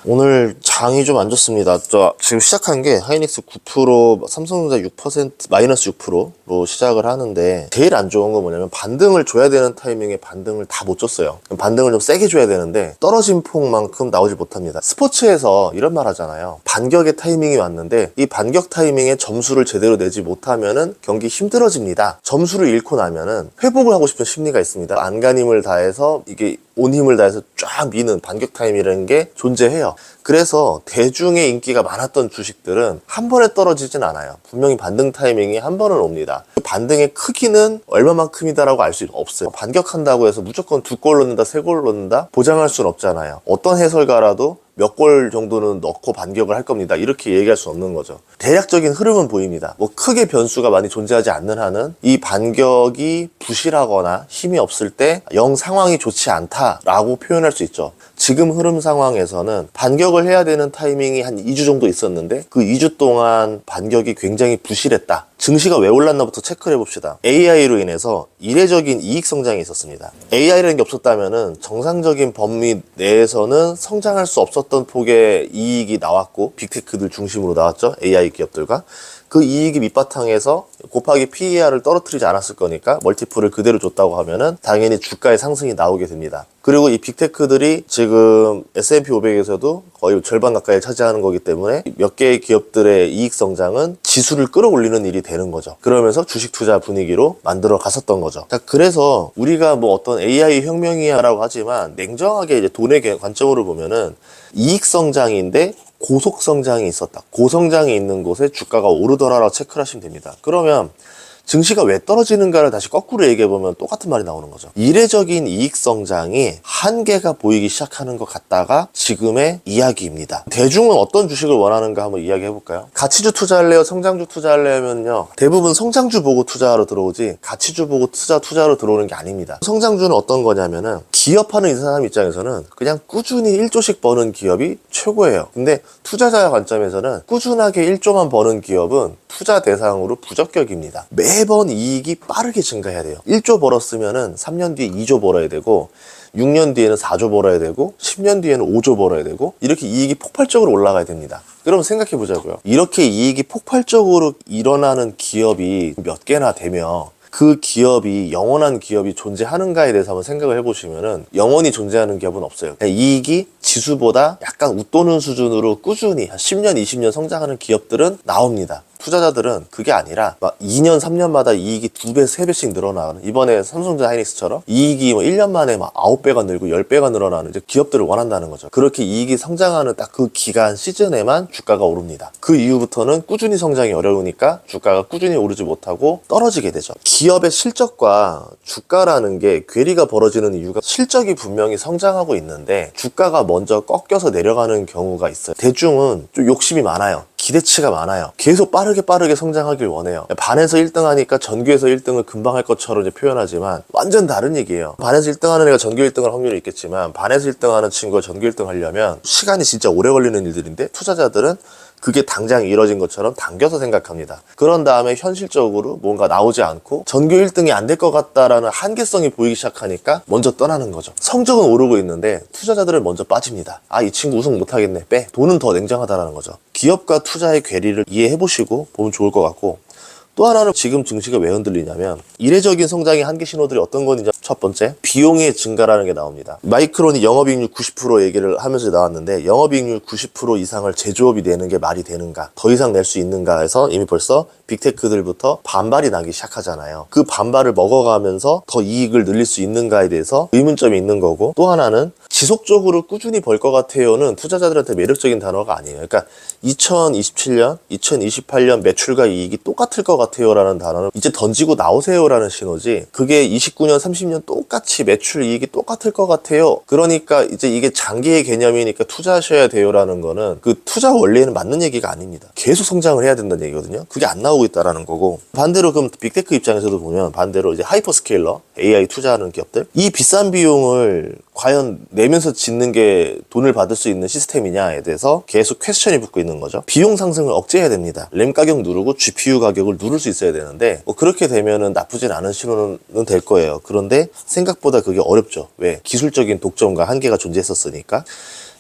오늘 장이 좀 안 좋습니다. 지금 시작한 게 하이닉스 9%, 삼성전자 6%, 마이너스 6%로 시작을 하는데, 제일 안 좋은 건 뭐냐면 반등을 줘야 되는 타이밍에 반등을 다 못 줬어요. 반등을 좀 세게 줘야 되는데 떨어진 폭만큼 나오지 못합니다. 스포츠에서 이런 말 하잖아요. 반격의 타이밍이 왔는데 이 반격 타이밍에 점수를 제대로 내지 못하면은 경기 힘들어집니다. 점수를 잃고 나면은 회복을 하고 싶은 심리가 있습니다. 안간힘을 다해서 이게 온 힘을 다해서 쫙 미는 반격 타임이라는 게 존재해요. 그래서 대중의 인기가 많았던 주식들은 한 번에 떨어지진 않아요. 분명히 반등 타이밍이 한 번은 옵니다. 그 반등의 크기는 얼마만큼이다라고 알 수 없어요. 반격한다고 해서 무조건 2골 넣는다, 3골 넣는다 보장할 수는 없잖아요. 어떤 해설가라도 몇 골 정도는 넣고 반격을 할 겁니다, 이렇게 얘기할 수 없는 거죠. 대략적인 흐름은 보입니다. 뭐 크게 변수가 많이 존재하지 않는 한은 이 반격이 부실하거나 힘이 없을 때 영 상황이 좋지 않다라고 표현할 수 있죠. 지금 흐름 상황에서는 반격을 해야 되는 타이밍이 한 2주 정도 있었는데 그 2주 동안 반격이 굉장히 부실했다. 증시가 왜 올랐나부터 체크를 해봅시다. AI로 인해서 이례적인 이익 성장이 있었습니다. AI라는 게 없었다면은 정상적인 범위 내에서는 성장할 수 없었던 폭의 이익이 나왔고, 빅테크들 중심으로 나왔죠. AI 기업들과. 그 이익이 밑바탕에서 곱하기 PER을 떨어뜨리지 않았을 거니까 멀티플을 그대로 줬다고 하면은 당연히 주가의 상승이 나오게 됩니다. 그리고 이 빅테크들이 지금 S&P 500에서도 거의 절반 가까이 차지하는 거기 때문에 몇 개의 기업들의 이익 성장은 지수를 끌어올리는 일이 되는 거죠. 그러면서 주식 투자 분위기로 만들어 갔었던 거죠. 자, 그래서 우리가 뭐 어떤 AI 혁명이야 라고 하지만 냉정하게 이제 돈의 관점으로 보면은 이익 성장인데 고속 성장이 있었다. 고성장이 있는 곳에 주가가 오르더라라고 체크를 하시면 됩니다. 그러면 증시가 왜 떨어지는가를 다시 거꾸로 얘기해보면 똑같은 말이 나오는 거죠. 이례적인 이익 성장이 한계가 보이기 시작하는 것 같다가 지금의 이야기입니다. 대중은 어떤 주식을 원하는가 한번 이야기해볼까요? 가치주 투자할래요? 성장주 투자할래요면요, 대부분 성장주 보고 투자하러 들어오지 가치주 보고 투자로 들어오는 게 아닙니다. 성장주는 어떤 거냐면은 기업하는 이 사람 입장에서는 그냥 꾸준히 1조씩 버는 기업이 최고예요. 근데 투자자 관점에서는 꾸준하게 1조만 버는 기업은 투자 대상으로 부적격입니다. 매번 이익이 빠르게 증가해야 돼요. 1조 벌었으면은 3년 뒤에 2조 벌어야 되고, 6년 뒤에는 4조 벌어야 되고, 10년 뒤에는 5조 벌어야 되고, 이렇게 이익이 폭발적으로 올라가야 됩니다. 그럼 생각해 보자고요. 이렇게 이익이 폭발적으로 일어나는 기업이 몇 개나 되며 그 기업이 영원한 기업이 존재하는가에 대해서 한번 생각을 해보시면은 영원히 존재하는 기업은 없어요. 이익이 지수보다 약간 웃도는 수준으로 꾸준히 한 10년, 20년 성장하는 기업들은 나옵니다. 투자자들은 그게 아니라 막 2년, 3년마다 이익이 2배, 3배씩 늘어나는, 이번에 삼성전자 하이닉스처럼 이익이 뭐 1년 만에 막 9배가 늘고 10배가 늘어나는 이제 기업들을 원한다는 거죠. 그렇게 이익이 성장하는 딱 그 기간 시즌에만 주가가 오릅니다. 그 이후부터는 꾸준히 성장이 어려우니까 주가가 꾸준히 오르지 못하고 떨어지게 되죠. 기업의 실적과 주가라는 게 괴리가 벌어지는 이유가, 실적이 분명히 성장하고 있는데 주가가 먼저 꺾여서 내려가는 경우가 있어요. 대중은 좀 욕심이 많아요. 기대치가 많아요. 계속 빠르게 성장하길 원해요. 반에서 1등 하니까 전교에서 1등을 금방 할 것처럼 이제 표현하지만 완전 다른 얘기예요. 반에서 1등 하는 애가 전교 1등 할 확률이 있겠지만 반에서 1등 하는 친구가 전교 1등 하려면 시간이 진짜 오래 걸리는 일들인데, 투자자들은 그게 당장 이뤄진 것처럼 당겨서 생각합니다. 그런 다음에 현실적으로 뭔가 나오지 않고 전교 1등이 안 될 것 같다라는 한계성이 보이기 시작하니까 먼저 떠나는 거죠. 성적은 오르고 있는데 투자자들은 먼저 빠집니다. 아, 이 친구 우승 못하겠네, 빼. 돈은 더 냉정하다라는 거죠. 기업과 투자의 괴리를 이해해보시고 보면 좋을 것 같고, 또 하나는 지금 증시가 왜 흔들리냐면 이례적인 성장의 한계 신호들이 어떤 건지, 첫 번째, 비용의 증가라는 게 나옵니다. 마이크론이 영업이익률 90% 얘기를 하면서 나왔는데, 영업이익률 90% 이상을 제조업이 내는 게 말이 되는가, 더 이상 낼 수 있는가 해서 이미 벌써 빅테크들부터 반발이 나기 시작하잖아요. 그 반발을 먹어가면서 더 이익을 늘릴 수 있는가에 대해서 의문점이 있는 거고, 또 하나는 지속적으로 꾸준히 벌 것 같아요는 투자자들한테 매력적인 단어가 아니에요. 그러니까 2027년, 2028년 매출과 이익이 똑같을 것 같아요 라는 단어는 이제 던지고 나오세요 라는 신호지, 그게 29년, 30년 똑같이 매출 이익이 똑같을 것 같아요, 그러니까 이제 이게 장기의 개념이니까 투자하셔야 돼요 라는 거는 그 투자 원리에는 맞는 얘기가 아닙니다. 계속 성장을 해야 된다는 얘기거든요. 그게 안 나오고 있다라는 거고, 반대로 그럼 빅테크 입장에서도 보면 반대로 이제 하이퍼스케일러, AI 투자하는 기업들, 이 비싼 비용을 과연 내면서 짓는 게 돈을 받을 수 있는 시스템이냐에 대해서 계속 퀘스천이 붙고 있는 거죠. 비용 상승을 억제해야 됩니다. 램 가격 누르고 GPU 가격을 누를 수 있어야 되는데, 그렇게 되면은 나쁘진 않은 신호는 될 거예요. 그런데 생각보다 그게 어렵죠. 왜? 기술적인 독점과 한계가 존재했었으니까.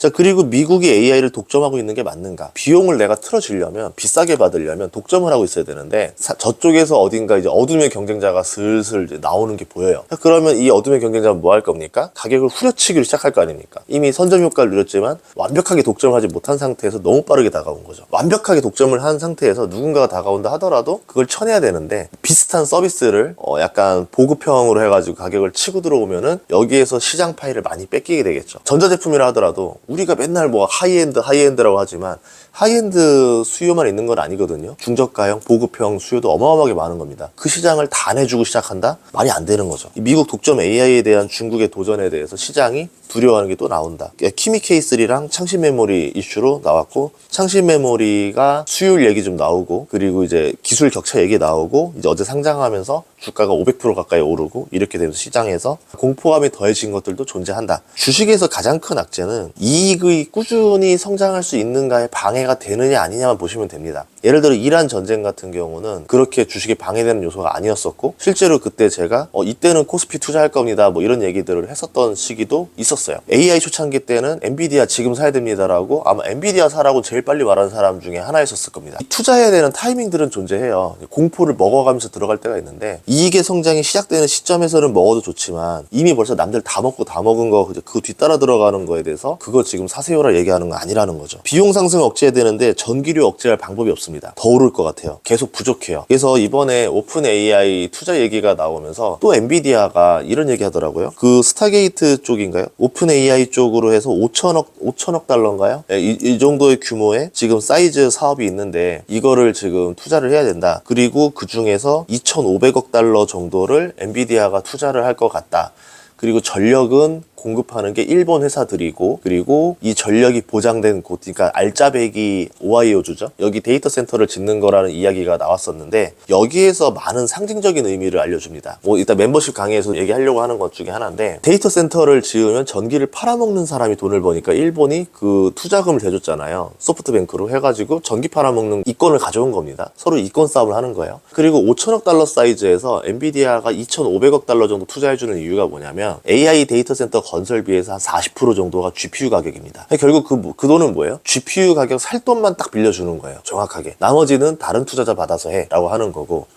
자, 그리고 미국이 AI를 독점하고 있는 게 맞는가? 비용을 내가 틀어주려면, 비싸게 받으려면 독점을 하고 있어야 되는데, 저쪽에서 어딘가 이제 어둠의 경쟁자가 슬슬 이제 나오는 게 보여요. 자, 그러면 이 어둠의 경쟁자는 뭐 할 겁니까? 가격을 후려치기로 시작할 거 아닙니까? 이미 선점 효과를 누렸지만 완벽하게 독점하지 못한 상태에서 너무 빠르게 다가온 거죠. 완벽하게 독점을 한 상태에서 누군가가 다가온다 하더라도 그걸 쳐내야 되는데, 비슷한 서비스를 약간 보급형으로 해가지고 가격을 치고 들어오면은 여기에서 시장 파이를 많이 뺏기게 되겠죠. 전자제품이라 하더라도 우리가 맨날 뭐 하이엔드라고 하지만 하이엔드 수요만 있는 건 아니거든요. 중저가형, 보급형 수요도 어마어마하게 많은 겁니다. 그 시장을 다 내주고 시작한다? 말이 안 되는 거죠. 미국 독점 AI에 대한 중국의 도전에 대해서 시장이 두려워하는 게 또 나온다. 키미 K3랑 창신 메모리 이슈로 나왔고, 창신 메모리가 수율 얘기 좀 나오고, 그리고 이제 기술 격차 얘기 나오고, 이제 어제 상장하면서 주가가 500% 가까이 오르고, 이렇게 되면서 시장에서 공포감이 더해진 것들도 존재한다. 주식에서 가장 큰 악재는 이익이 꾸준히 성장할 수 있는가에 방해가 되느냐 아니냐만 보시면 됩니다. 예를 들어 이란 전쟁 같은 경우는 그렇게 주식이 방해되는 요소가 아니었었고, 실제로 그때 제가 이때는 코스피 투자할 겁니다 뭐 이런 얘기들을 했었던 시기도 있었어요. AI 초창기 때는 엔비디아 지금 사야 됩니다라고, 아마 엔비디아 사라고 제일 빨리 말하는 사람 중에 하나였었을 겁니다. 투자해야 되는 타이밍들은 존재해요. 공포를 먹어가면서 들어갈 때가 있는데, 이익의 성장이 시작되는 시점에서는 먹어도 좋지만 이미 벌써 남들 다 먹고 다 먹은 거 그거 뒤따라 들어가는 거에 대해서 그거 지금 사세요라 얘기하는 거 아니라는 거죠. 비용 상승 억제해야 되는데 전기료 억제할 방법이 없습니다. 더 오를 것 같아요. 계속 부족해요. 그래서 이번에 오픈 AI 투자 얘기가 나오면서 또 엔비디아가 이런 얘기 하더라고요. 그 스타게이트 쪽인가요? 오픈 AI 쪽으로 해서 5천억 달러인가요? 이 정도의 규모의 지금 사이즈 사업이 있는데 이거를 지금 투자를 해야 된다. 그리고 그 중에서 2,500억 달러 정도를 엔비디아가 투자를 할 것 같다. 그리고 전력은 공급하는 게 일본 회사들이고, 그리고 이 전력이 보장된 곳, 그러니까 알짜배기 오하이오주죠. 여기 데이터 센터를 짓는 거라는 이야기가 나왔었는데, 여기에서 많은 상징적인 의미를 알려줍니다. 뭐 이따 멤버십 강의에서 얘기하려고 하는 것 중에 하나인데, 데이터 센터를 지으면 전기를 팔아먹는 사람이 돈을 버니까 일본이 그 투자금을 대줬잖아요. 소프트뱅크로 해가지고 전기 팔아먹는 이권을 가져온 겁니다. 서로 이권 싸움을 하는 거예요. 그리고 5천억 달러 사이즈에서 엔비디아가 2,500억 달러 정도 투자해주는 이유가 뭐냐면, AI 데이터 센터 건설비에서 한 40% 정도가 GPU 가격입니다. 결국 그 돈은 뭐예요? GPU 가격 살 돈만 딱 빌려주는 거예요. 정확하게. 나머지는 다른 투자자 받아서 해 라고 하는 거고,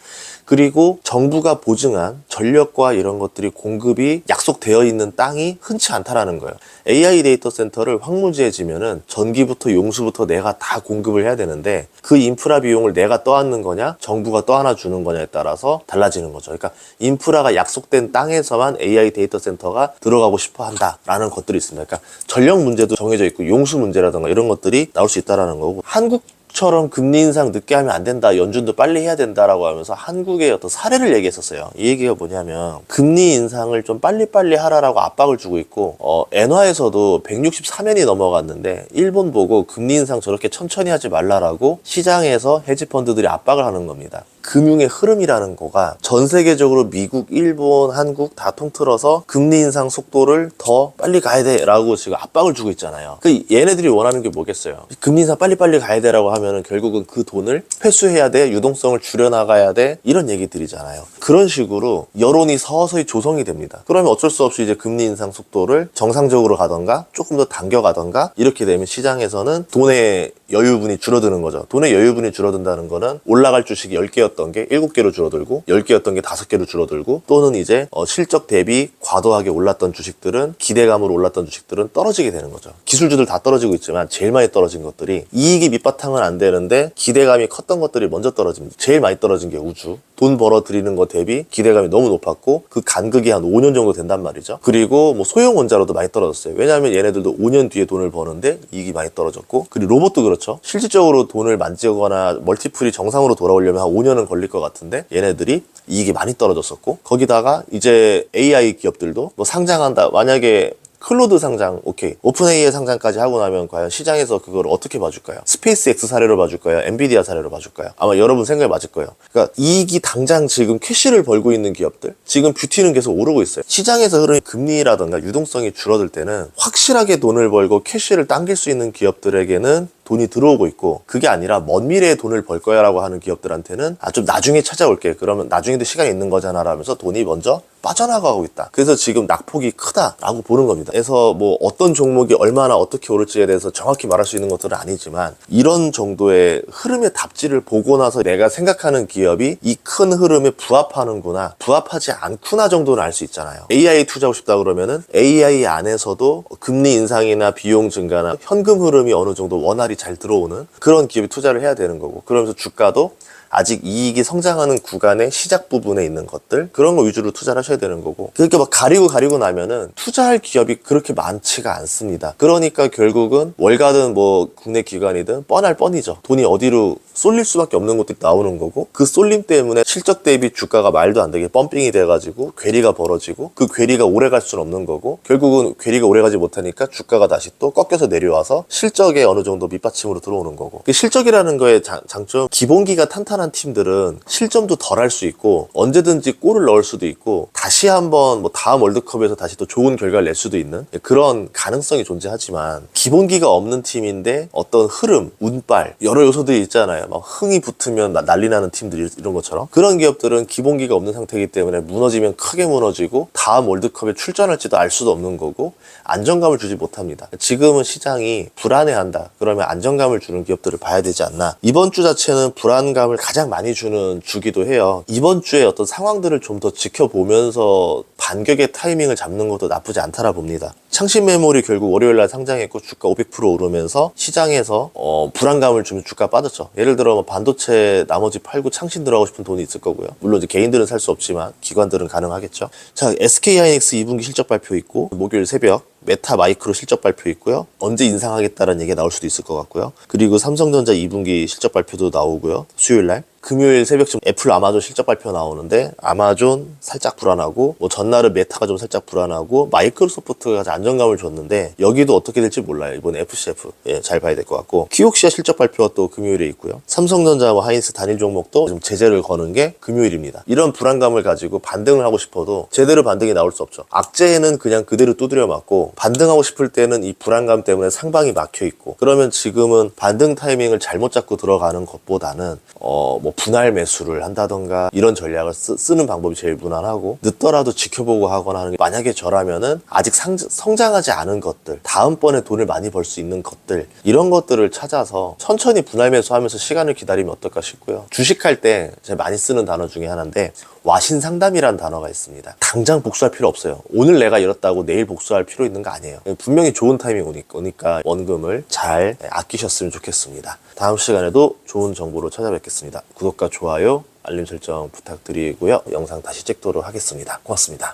그리고 정부가 보증한 전력과 이런 것들이 공급이 약속되어 있는 땅이 흔치 않다라는 거예요. AI 데이터 센터를 황무지에 지면은 전기부터 용수부터 내가 다 공급을 해야 되는데, 그 인프라 비용을 내가 떠안는 거냐 정부가 떠안아 주는 거냐에 따라서 달라지는 거죠. 그러니까 인프라가 약속된 땅에서만 AI 데이터 센터가 들어가고 싶어 한다라는 것들이 있습니다. 그러니까 전력 문제도 정해져 있고 용수 문제라든가 이런 것들이 나올 수 있다라는 거고, 한국처럼 금리 인상 늦게 하면 안 된다, 연준도 빨리 해야 된다라고 하면서 한국의 어떤 사례를 얘기했었어요. 이 얘기가 뭐냐면, 금리 인상을 좀 빨리빨리 하라라고 압박을 주고 있고, 엔화에서도 163엔이 넘어갔는데 일본 보고 금리 인상 저렇게 천천히 하지 말라라고 시장에서 헤지펀드들이 압박을 하는 겁니다. 금융의 흐름이라는 거가 전 세계적으로 미국, 일본, 한국 다 통틀어서 금리 인상 속도를 더 빨리 가야 돼 라고 지금 압박을 주고 있잖아요. 얘네들이 원하는 게 뭐겠어요? 금리 인상 빨리빨리 가야 돼 라고 하면은 결국은 그 돈을 회수해야 돼, 유동성을 줄여나가야 돼, 이런 얘기들이잖아요. 그런 식으로 여론이 서서히 조성이 됩니다. 그러면 어쩔 수 없이 이제 금리 인상 속도를 정상적으로 가던가 조금 더 당겨가던가 이렇게 되면 시장에서는 돈의 여유분이 줄어드는 거죠. 돈의 여유분이 줄어든다는 거는 올라갈 주식이 10개였던 게 7개로 줄어들고, 10개였던 게 5개로 줄어들고, 또는 이제 실적 대비 과도하게 올랐던 주식들은, 기대감으로 올랐던 주식들은 떨어지게 되는 거죠. 기술주들 다 떨어지고 있지만 제일 많이 떨어진 것들이, 이익이 밑바탕은 안 되는데 기대감이 컸던 것들이 먼저 떨어집니다. 제일 많이 떨어진 게 우주. 돈 벌어들이는 것 대비 기대감이 너무 높았고, 그 간극이 한 5년 정도 된단 말이죠. 그리고 뭐 소형 원자로도 많이 떨어졌어요. 왜냐하면 얘네들도 5년 뒤에 돈을 버는데 이익이 많이 떨어졌고, 그리고 로봇도 그렇죠. 실질적으로 돈을 만지거나 멀티플이 정상으로 돌아오려면 한 5년은 걸릴 것 같은데 얘네들이 이익이 많이 떨어졌었고, 거기다가 이제 AI 기업들도 뭐 상장한다, 만약에 클로드 상장, 오케이, 오픈 AI 상장까지 하고 나면 과연 시장에서 그걸 어떻게 봐줄까요? 스페이스X 사례로 봐줄까요? 엔비디아 사례로 봐줄까요? 아마 여러분 생각이 맞을 거예요. 그러니까 이익이 당장 지금 캐시를 벌고 있는 기업들, 지금 뷰티는 계속 오르고 있어요. 시장에서 흐르는 금리라든가 유동성이 줄어들 때는 확실하게 돈을 벌고 캐시를 당길 수 있는 기업들에게는 돈이 들어오고 있고, 그게 아니라 먼 미래에 돈을 벌 거야 라고 하는 기업들한테는 좀 나중에 찾아올게, 그러면 나중에도 시간이 있는 거잖아 라면서 돈이 먼저 빠져나가고 있다. 그래서 지금 낙폭이 크다라고 보는 겁니다. 그래서 뭐 어떤 종목이 얼마나 어떻게 오를지에 대해서 정확히 말할 수 있는 것들은 아니지만, 이런 정도의 흐름의 답지를 보고 나서 내가 생각하는 기업이 이 큰 흐름에 부합하는구나, 부합하지 않구나 정도는 알 수 있잖아요. AI 투자하고 싶다 그러면은 AI 안에서도 금리 인상이나 비용 증가나 현금 흐름이 어느 정도 원활히 잘 들어오는 그런 기업에 투자를 해야 되는 거고, 그러면서 주가도 아직 이익이 성장하는 구간의 시작 부분에 있는 것들, 그런 거 위주로 투자를 하셔야 되는 거고, 그렇게 막 가리고 나면은 투자할 기업이 그렇게 많지가 않습니다. 그러니까 결국은 월가든 뭐 국내 기관이든 뻔할 뻔이죠. 돈이 어디로 쏠릴 수밖에 없는 것들이 나오는 거고, 그 쏠림 때문에 실적 대비 주가가 말도 안 되게 펌핑이 돼가지고 괴리가 벌어지고, 그 괴리가 오래 갈 수는 없는 거고, 결국은 괴리가 오래 가지 못하니까 주가가 다시 또 꺾여서 내려와서 실적에 어느 정도 밑받침으로 들어오는 거고. 그 실적이라는 거의 장점, 기본기가 탄탄한 팀들은 실점도 덜 할 수 있고, 언제든지 골을 넣을 수도 있고, 다시 한번 뭐 다음 월드컵에서 다시 또 좋은 결과를 낼 수도 있는 그런 가능성이 존재하지만, 기본기가 없는 팀인데 어떤 흐름, 운빨, 여러 요소들이 있잖아요. 막 흥이 붙으면 난리 나는 팀들, 이런 것처럼. 그런 기업들은 기본기가 없는 상태이기 때문에 무너지면 크게 무너지고, 다음 월드컵에 출전할지도 알 수도 없는 거고, 안정감을 주지 못합니다. 지금은 시장이 불안해한다 그러면 안정감을 주는 기업들을 봐야 되지 않나. 이번 주 자체는 불안감을 가장 많이 주는 주기도 해요. 이번 주에 어떤 상황들을 좀 더 지켜보면서 반격의 타이밍을 잡는 것도 나쁘지 않다라 봅니다. 창신메모리 결국 월요일날 상장했고 주가 500% 오르면서 시장에서 불안감을 주면 주가 빠졌죠. 예를 들어 뭐 반도체 나머지 팔고 창신 들어가고 싶은 돈이 있을 거고요. 물론 이제 개인들은 살 수 없지만 기관들은 가능하겠죠. 자, SK하이닉스 2분기 실적 발표 있고, 목요일 새벽 메타 마이크로 실적 발표 있고요. 언제 인상하겠다라는 얘기가 나올 수도 있을 것 같고요. 그리고 삼성전자 2분기 실적 발표도 나오고요. 수요일날. 금요일 새벽쯤 애플, 아마존 실적 발표 나오는데, 아마존 살짝 불안하고, 뭐 전날은 메타가 좀 살짝 불안하고, 마이크로소프트가 아주 안정감을 줬는데 여기도 어떻게 될지 몰라요. 이번에 FCF 잘 봐야 될 것 같고, 키옥시아 실적 발표가 또 금요일에 있고요. 삼성전자, 하이닉스 단일 종목도 좀 제재를 거는 게 금요일입니다. 이런 불안감을 가지고 반등을 하고 싶어도 제대로 반등이 나올 수 없죠. 악재는 그냥 그대로 두드려 맞고, 반등하고 싶을 때는 이 불안감 때문에 상방이 막혀 있고, 그러면 지금은 반등 타이밍을 잘못 잡고 들어가는 것보다는 뭐 분할 매수를 한다던가 이런 전략을 쓰는 방법이 제일 무난하고, 늦더라도 지켜보고 하거나 하는 게, 만약에 저라면은 아직 성장하지 않은 것들, 다음번에 돈을 많이 벌 수 있는 것들, 이런 것들을 찾아서 천천히 분할 매수하면서 시간을 기다리면 어떨까 싶고요. 주식할 때 제가 많이 쓰는 단어 중에 하나인데, 와신상담이라는 단어가 있습니다. 당장 복수할 필요 없어요. 오늘 내가 잃었다고 내일 복수할 필요 있는 거 아니에요. 분명히 좋은 타이밍 오니까 원금을 잘 아끼셨으면 좋겠습니다. 다음 시간에도 좋은 정보로 찾아뵙겠습니다. 구독과 좋아요, 알림 설정 부탁드리고요. 영상 다시 찍도록 하겠습니다. 고맙습니다.